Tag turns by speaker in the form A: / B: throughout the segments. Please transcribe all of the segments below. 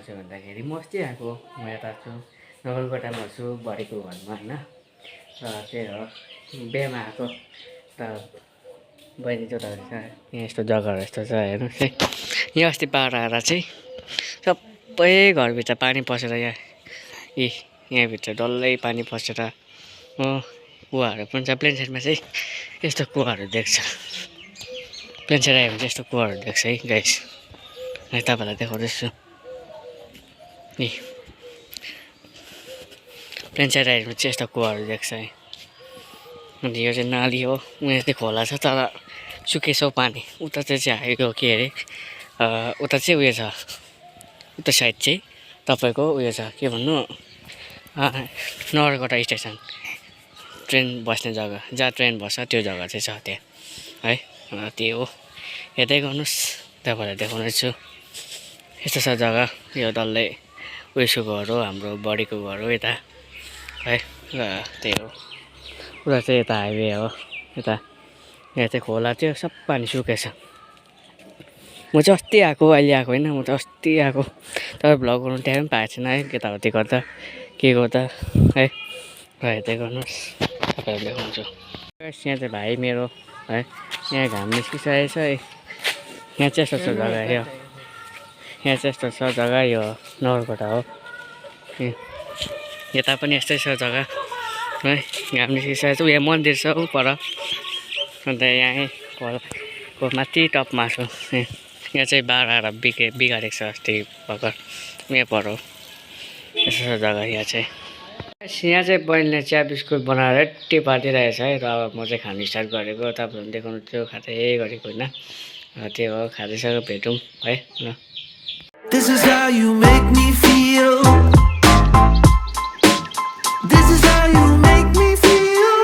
A: कहाँ छु भन्दाखेरि म अस्ति आएको म यता छु नगरकोटामा छु बडीको घरमा होइन र त्यही हो बिहेमा आएको र बहिनी जोताउँदैछ यहाँ यस्तो जग्गाहरू यस्तो छ हेर्नुहोस् है यहाँ अस्ति बाढ आएर चाहिँ सबै घरभित्र पानी पसेर यहाँभित्र डल्लै पानी पसेर कुवाहरू पनि छ प्लेन साइडमा चाहिँ यस्तो कुवाहरू देख्छ प्लेन साइड आयो भने चाहिँ यस्तो कुवाहरू देख्छ है गाइस है तपाईँलाई देखाउँदैछु नि प्लेन साइड आयो भने चाहिँ यस्तो कुवाहरू देख्छ है अन्त यो चाहिँ नाली हो उयो चाहिँ खोला छ तर सुकेछ पानी उता चाहिँ आएको के अरे उता चाहिँ उयो छ उता साइड चाहिँ तपाईँको उयो छ के भन्नु नगरकोटा स्टेसन ट्रेन बस्ने जग्गा जहाँ ट्रेन बस्छ त्यो जग्गा चाहिँ छ त्यहाँ है त्यही हो हेर्दै गर्नुहोस् तपाईँलाई देखाउने छु यस्तो छ जग्गा यो डल्लै उयसको घर हो हाम्रो बडीको घर हो यता है र त्यही हो उता चाहिँ यता हाइवे हो यता यहाँ चाहिँ खोला थियो सब पानी सुकेछ म चाहिँ अस्ति आएको अहिले आएको होइन म त अस्ति आएको तर भ्लग गर्नु टाइम पनि पाएको छैन है यताउति गर्दा के गर्दा है र हेर्दै गर्नुहोस् तपाईँलाई देखाउँछु यहाँ चाहिँ भाइ मेरो है यहाँ घाम निस्किसकेको छ है यहाँ चाहिँ यस्तो छ जग्गा यो यहाँ चाहिँ यस्तो छ जग्गा यो नगरकोटा हो यता पनि यस्तै छ जग्गा है घाम निस्किसकेको छ यहाँ मन्दिर छ ऊ पर अन्त यहाँ खोलाको माथि टपमा छु यहाँ चाहिँ बाढ आएर बिगारेको छ अस्ति भर्खर यहाँ पर हो यस्तो छ जग्गा यहाँ चाहिँ बहिनीले चिया बिस्कुट बनाएर रेडी पारिदिइरहेछ है र अब म चाहिँ खानु स्टार्ट गरेको तपाईँहरू देखाउनु त्यो खाँदै गरेको होइन त्यही हो खाँदैसँग भेटौँ है ल
B: This is how you make me feel. This is how you make me feel.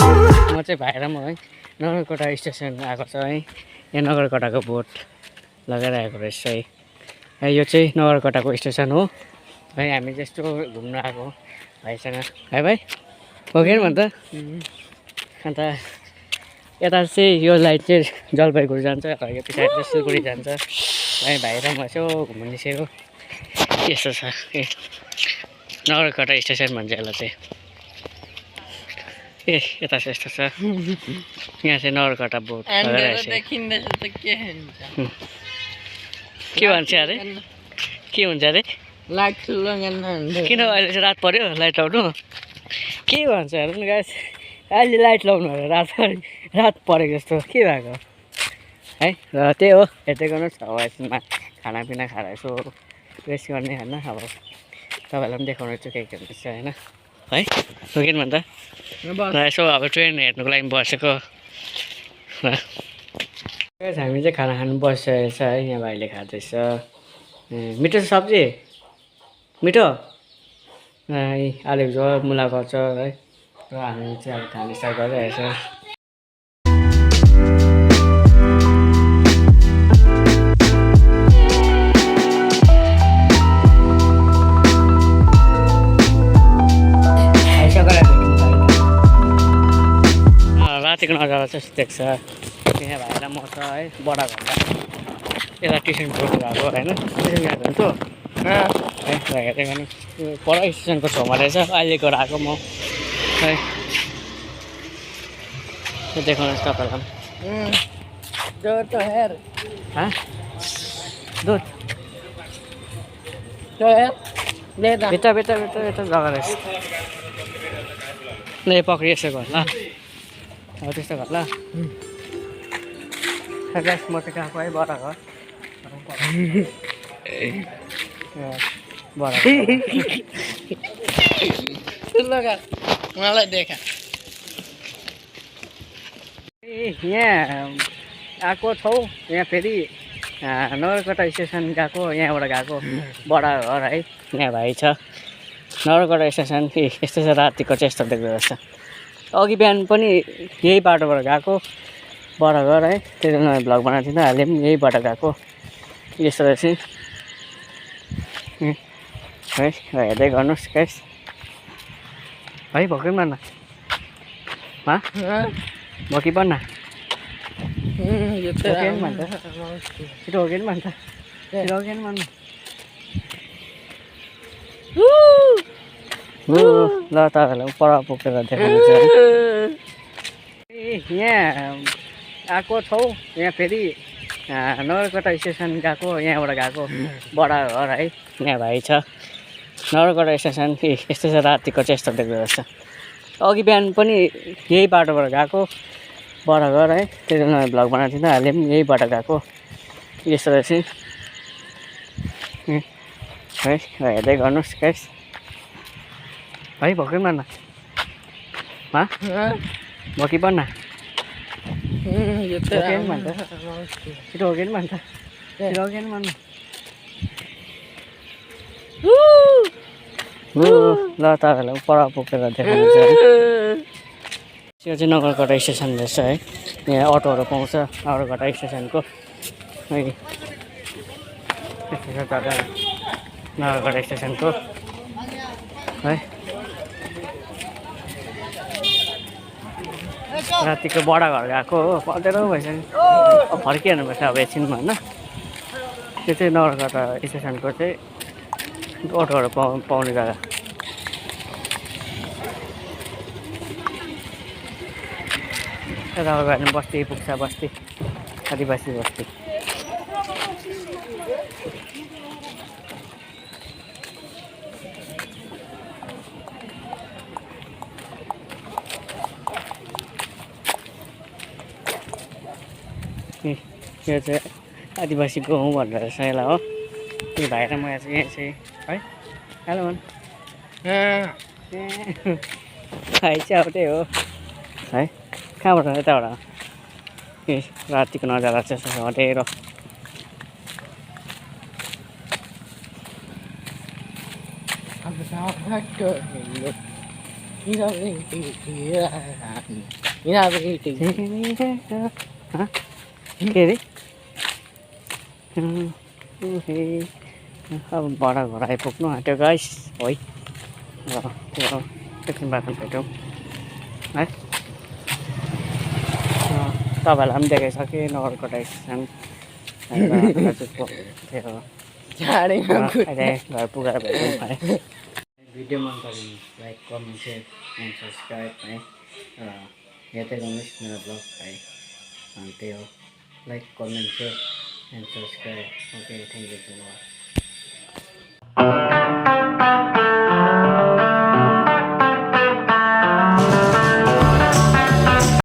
A: म चाहिँ भाइ र म है नगरकोटा स्टेसन आएको छ है यहाँ नगरकोटाको बोर्ड लगाइरहेको रहेछ है यो चाहिँ नगरकोटाको स्टेसन हो है हामी जस्तो घुम्न आएको भाइसँग है भाइ हो कि भन्छ अन्त यता चाहिँ यो लाइट चाहिँ जलपाइगुडी जान्छ र यो पछाडि चाहिँ सिलगढी जान्छ है भाइ र म यसो घुम्नु निस्केको यस्तो छ ए नगरकोटा स्टेसन भन्छ यसलाई चाहिँ ए यता चाहिँ यस्तो छ यहाँ चाहिँ नगरकोटा बोर्ड के भन्छ अरे के हुन्छ अरे
C: लाइट
A: किन अहिले चाहिँ रात पर्यो लाइट लाउनु के भन्छ हेर्नु नि गाइस अहिले लाइट लाउनु हो रात परेको जस्तो के भएको है र त्यही हो हेर्दै गर्नुहोस् अब यसमा खानापिना खाएर यसो रेस्ट गर्ने होइन अब तपाईँलाई पनि देखाउनु छु के हुन्छ होइन है हो कि भन्छ र यसो अब ट्रेन हेर्नुको लागि बसेको हामी चाहिँ खाना खानु बसिसकेको छ है यहाँ भाइले खाँदैछ मिठो छ सब्जी मिठो आलुको झोल मुला गर्छ है र हामी चाहिँ अब खाने स्टार्ट गरिरहेको छ रातिको नजारा चाहिँ देख्छ यहाँ भाइलाई म छ है बडा घरमा यता ट्युसन पढ्नु गएको होइन ट्युसन गएको हुन्थ्यो है हेर्दै गर्नु पर स्टेसनको छेउमा रहेछ अहिले गएर आएको म है देखाउनुहोस् तपाईँलाई दुध भित्र जग्गा रहेछ ल पक्रि यसो गर ल अब त्यस्तो घर ल म चाहिँ गएको है बडा घर
C: मलाई देखा
A: यहाँ आएको छौ यहाँ फेरि नगरकोटा स्टेसन गएको यहाँबाट गएको बडा घर है यहाँ भाइ छ नगरकोटा स्टेसन यस्तो छ रातिको चाहिँ यस्तो देख्दो रहेछ अघि बिहान पनि यही बाटोबाट गएको बडा घर है त्यति बेला भ्लग बनाएको थिएन अहिले पनि यही बाटो गएको यस्तो रहेछ है हेर्दै गर्नुहोस् गाइस है भोकै मार्न भोकी पर्न छिटो हो कि भन्छ छिटो हो कि भन्छ ल तपाईँहरूलाई पर पुगेर देखाउनु छ यहाँ आएको छौँ यहाँ फेरि नगरकटा स्टेसन गएको यहाँबाट गएको बडा घर है यहाँ भाइ छ नगरकटा स्टेसन यस्तो छ रातिको चाहिँ यस्तो देख्दो रहेछ अघि बिहान पनि यही बाटोबाट गएको बडा घर है त्यति बेला भ्लग बनाएको थिएँ अहिले पनि यही बाटो गएको यस्तो रहेछ है हेर्दै गर्नुहोस् गाइस भाइ भोकै मार्न भोकी पर्न छिटो हो कि भन्छ छिटो हो कि भन्नु ल तपाईँहरूलाई पर पुगेर देखाउनु छ यो चाहिँ नगरकटा स्टेसन रहेछ है यहाँ अटोहरू पाउँछ नगरकटा स्टेसनको है यस्तो छ जग्गा नगरकटा स्टेसनको है रातिको बडा घर गएको हो पल्टेरो भइसक्यो अब फर्किहाल्नुपर्छ अब एकछिनमा होइन त्यो चाहिँ नगरकटा स्टेसनको चाहिँ अटोहरू पाउने जग्गा यता गयो भने बस्ती पुग्छ बस्ती आदिवासी बस्ती यो चाहिँ आदिवासी गाउँ भनेर रहेछ यसलाई हो त्यो भाइ र म चाहिँ यहाँ चाहिँ है हेलो भन भाइ चाहिँ अब त्यही हो है कहाँबाट यताबाट ए रातिको नजारा चाहिँ यसो हटेर के अरे अब बडा घर आइपुग्नु आँट्यो गाइस है त्यो एकछिन बाटो भेट्यौँ है तपाईँहरूलाई पनि देखाइसकेँ नगरकटा स्टेसन थियो अहिले घर पुगेर भेट्यौँ है भिडियो मन पऱ्यो like comment share and subscribe है हेर्दै गर्नुहोस् मेरो ब्लग है अनि त्यही हो like comment share and subscribe okay thank you so much